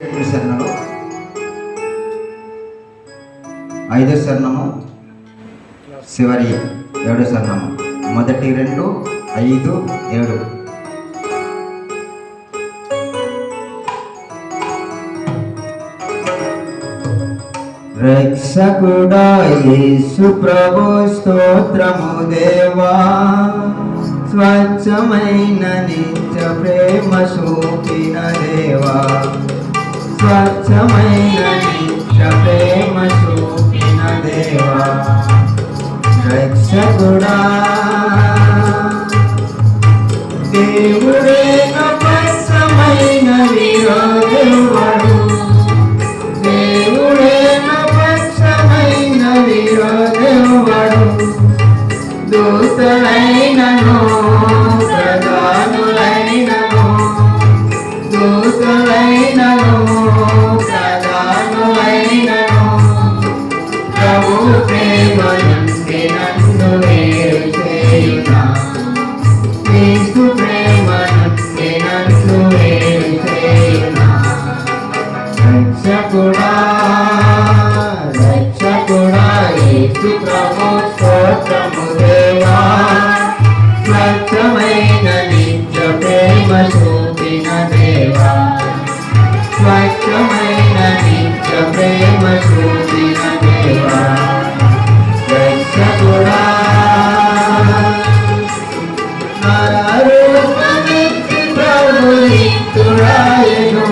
శరణలు 5వ శరణము చివరి 7వ శరణము మొదటి 2 5 7 రక్షకుడా యేసు ప్రభు స్తోత్రము దేవా స్వచ్ఛమైన నిత్య ప్రేమ చూపిన దేవా స్వచ్ఛమైన నిత్య ప్రేమ చూపిన దేవా రక్షకుడా దేవుడే నపస్సమైన విరోధుడు దేవుడే నపస్సమైన విరోధుడు దూతలైనను ప్రధానులైనను దూతలైనను ప్రధానులైనను ప్రభు ప్రేమ నుండి నన్ను వేరు చేయునా యేసు ప్రేమ నుండి నన్ను వేరు చేయునా రక్షకుడా రక్షకుడా యేసు ప్రభు స్తోత్రము దేవా స్వచ్ఛమైన నిత్య ప్రేమ చూపిన దేవా స్వచ్ఛమైన నిత్య ప్రేమ చూపిన దేవా రక్షకుడా నరరూపమెత్తి ప్రభునిత్తుడాయెను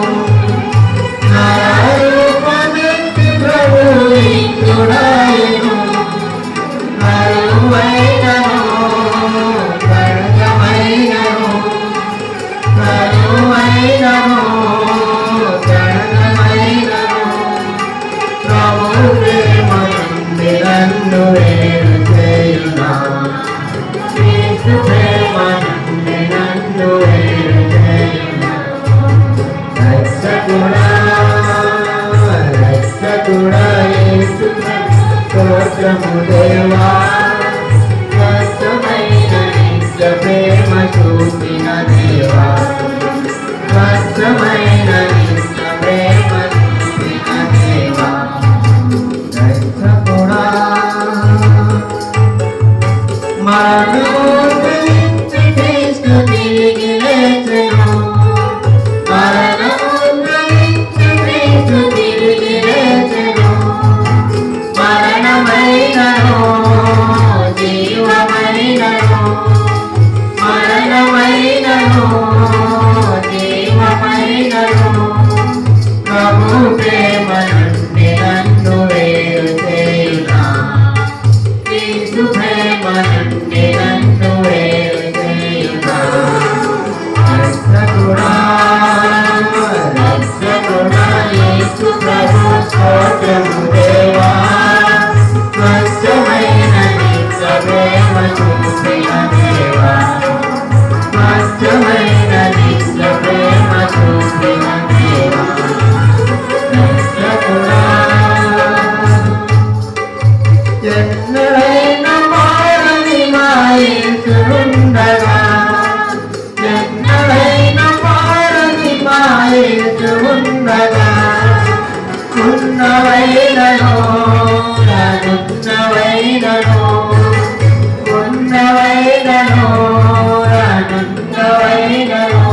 నరరూపమెత్తి ప్రభునిత్తుడాయెను కరువైనను కరుణమైనను కరువైనను కరుణమైనను ప్రభు ప్రేమ నుండి నన్ను వేరు చేయునా యేసు ప్రేమ నుండి నన్ను వేరు చేయునా రక్షకుడా రక్షకుడా యేసు స్తోత్రము దేవా స్వచ్ఛమైన నిత్య ప్రేమ చూపిన దేవా స్వచ్ఛమైన నిత్య ప్రేమ చూపిన దేవా రక్షకుడా మరణోత్తరించి క్రీస్తు తిరిగి లేచెను మరణోత్తరించి క్రీస్తు తిరిగి లేచెను మరణమైనను జీవమైనను మరణమైనను జీవమైనను ప్రభు ప్రేమ నుండి నన్ను వేరు చేయునా యేసు ప్రేమ నుండి నన్ను వేరు చేయునా రక్షకుడా రక్షకుడా యేసు ప్రభు స్తోత్రము దేవా స్వచ్ఛమైన నిత్య ప్రేమ చూపిన దేవా స్వచ్ఛమైన నిత్య ప్రేమ చూపిన దేవా రక్షకుడా ఎన్నడైన మారని మా యేసుండగా ఎన్నడైన మారని మా యేసుండగా ఉన్నవైనను రానున్నవైనను ఉన్నవైనను రానున్నవైనను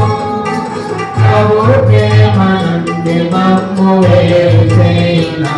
ప్రభు ప్రేమ నుండి మమ్ము వేరు చేయునా